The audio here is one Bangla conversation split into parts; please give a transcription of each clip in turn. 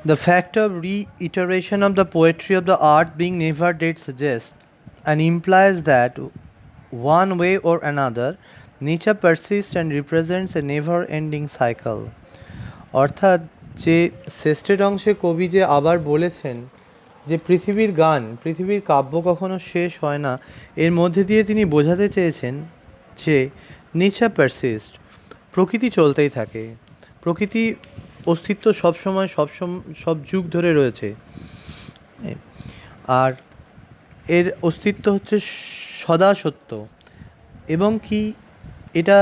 The fact of reiteration of the poetry of the art being never did suggests and implies that one way or another nature persists and represents a never ending cycle. অর্থাৎ যে শেষের অংশে কবি যে আবার বলেছেন যে পৃথিবীর গান পৃথিবীর কাব্য কখনো শেষ হয় না, এর মধ্যে দিয়ে তিনি বোঝাতে চেয়েছেন যে নেচার পারসিস্ট, প্রকৃতি চলতেই থাকে, প্রকৃতি অস্তিত্ব সবসময় সব যুগ ধরে রয়েছে, আর এর অস্তিত্ব হচ্ছে সদা সত্য, এবং কি এটা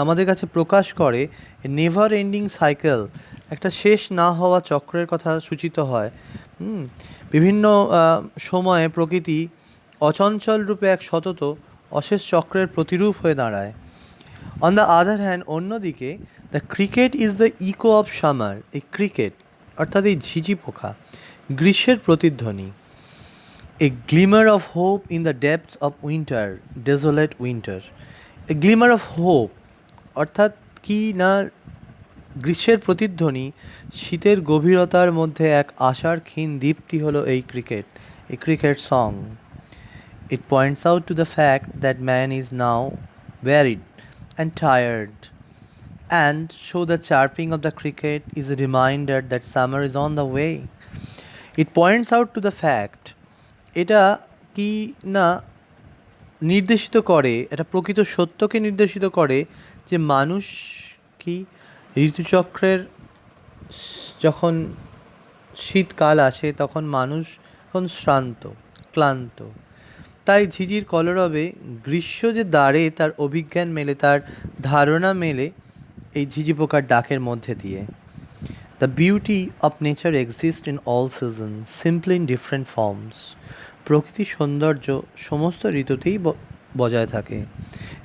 আমাদের কাছে প্রকাশ করে নেভার এন্ডিং সাইকেল, একটা শেষ না হওয়া চক্রের কথা সূচিত হয়। বিভিন্ন সময়ে প্রকৃতি অচঞ্চল রূপে এক সতত অশেষ চক্রের প্রতিরূপ হয়ে দাঁড়ায়। অন দ্য আদার হ্যান্ড, অন্যদিকে the cricket is the echo of summer, এই ক্রিকেট অর্থাৎ এই ঝিঝি পোকা গ্রীষ্মের প্রতিধ্বনি। A glimmer of hope in the depths of winter, desolate winter. A glimmer of hope অর্থাৎ কি না, গ্রীষ্মের প্রতিধ্বনি, শীতের গভীরতার মধ্যে এক আশার ক্ষীণ দীপ্তি হলো এই cricket, A cricket song. It points out to the fact that man is now wearied and tired, and so the chirping of the cricket is a reminder that summer is on the way. It points out to the fact, এটা কি না নির্দেশিত করে, এটা প্রকৃত সত্যকে নির্দেশিত করে যে মানুষ কি ঋতুচক্রের যখন শীতকাল আসে তখন মানুষ তখন শ্রান্ত ক্লান্ত, তাই ঝিঝির কলরবে গ্রীষ্ম যে দাঁড়ে তার অভিজ্ঞান মেলে, তার ধারণা মেলে এই ঝিঝি পোকার ডাকের মধ্যে দিয়ে। The beauty of nature exist in all season, simply in different forms. প্রকৃতির সৌন্দর্য সমস্ত ঋতুতেই বজায় থাকে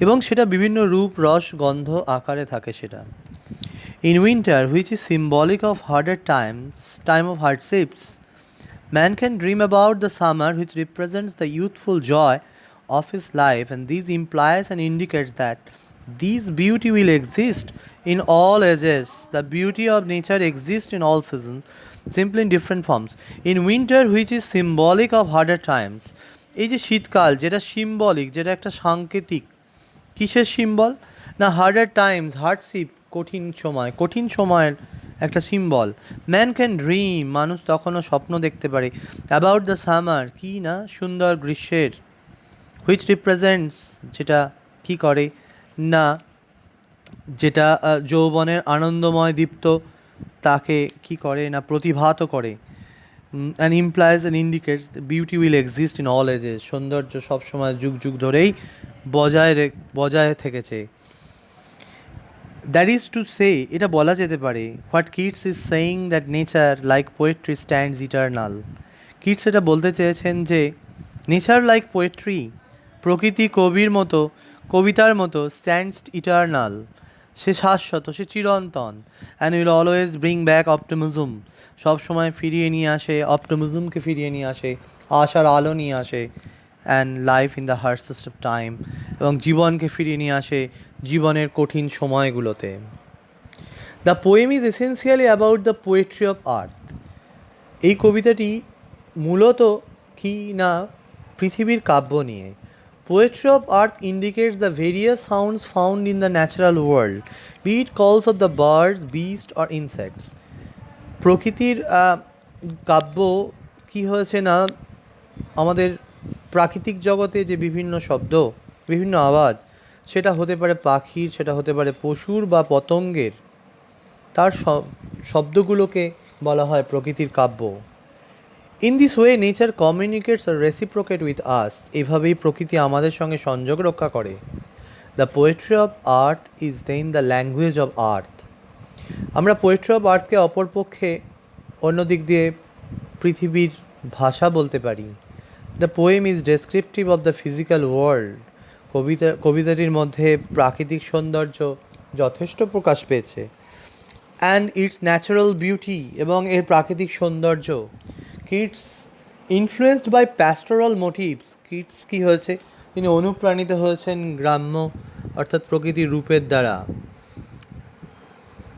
এবং সেটা বিভিন্ন রূপ, রস, গন্ধ, আকারে থাকে সেটা। In winter, which is symbolic of harder time of hardships, man can dream about the summer, which represents the youthful joy of his life, and this implies and indicates that this beauty will exist in all ages. The beauty of nature exists in all seasons, simply in different forms. In winter, which is symbolic of harder times, এই যে শীতকাল যেটা সিম্বলিক, যেটা একটা সাংকেতিক, কিসের সিম্বল না, হার্ডার টাইমস, হার্ডশিপ, কঠিন সময়, কঠিন সময়ের একটা সিম্বল। ম্যান ক্যান ড্রিম, মানুষ তখনও স্বপ্ন দেখতে পারে, অ্যাবাউট দ্য সামার, কি না সুন্দর গ্রীষ্মের, হুইচ রিপ্রেজেন্টস, যেটা কি করে না, যেটা যৌবনের আনন্দময় দীপ্ত তাকে কি করে না প্রতিভাত করে, and implies and indicates beauty will exist in all ages, সৌন্দর্য সবসময় যুগ যুগ ধরেই বজায় থেকেছে। দ্যাট ইজ টু সে, এটা বলা যেতে পারে, what Keats is saying that nature like poetry stands eternal. Keats এটা বলতে চেয়েছেন যে নেচার লাইক পোয়েট্রি, প্রকৃতি কবির মতো, কবিতার মতো, স্ট্যান্ডস ইটার্নাল, সে শাশ্বত, সে চিরন্তন, and will always bring back optimism, সবসময় ফিরিয়ে নিয়ে আসে, অপটিমিজমকে ফিরিয়ে নিয়ে আসে, আশার আলো নিয়ে আসে, and life in the harshest of time, এবং জীবনকে ফিরিয়ে নিয়ে আসে জীবনের কঠিন সময়গুলোতে। The poem is essentially about the poetry of earth. এই কবিতাটি মূলত কি না পৃথিবীর কাব্য নিয়ে। Poetry of earth indicates the various sounds found in the natural world, be it calls of the birds, beast or insects. প্রকৃতির কাব্য কি হয়েছে না, আমাদের প্রাকৃতিক জগতে যে বিভিন্ন শব্দ, বিভিন্ন আওয়াজ, সেটা হতে পারে পাখির, সেটা হতে পারে পশুর বা পতঙ্গের, তার শব্দগুলোকে বলা হয় প্রকৃতির কাব্য। In this way nature communicates or reciprocate with us, এভাবেই প্রকৃতি আমাদের সঙ্গে সংযোগ রক্ষা করে। The poetry of earth is then the language of earth. আমরা পোয়েট্রি অফ আর্থকে অপরপক্ষে অন্য দিক দিয়ে পৃথিবীর ভাষা বলতে পারি। The poem is descriptive of the physical world. কবিতাটির মধ্যে প্রাকৃতিক সৌন্দর্য যথেষ্ট প্রকাশ পেয়েছে, অ্যান্ড ইটস ন্যাচারাল বিউটি, এবং এর প্রাকৃতিক সৌন্দর্য। Keats influenced by pastoral motifs, Keats কী হয়েছে, তিনি অনুপ্রাণিত হয়েছেন গ্রাম্য অর্থাৎ প্রকৃতির রূপের দ্বারা।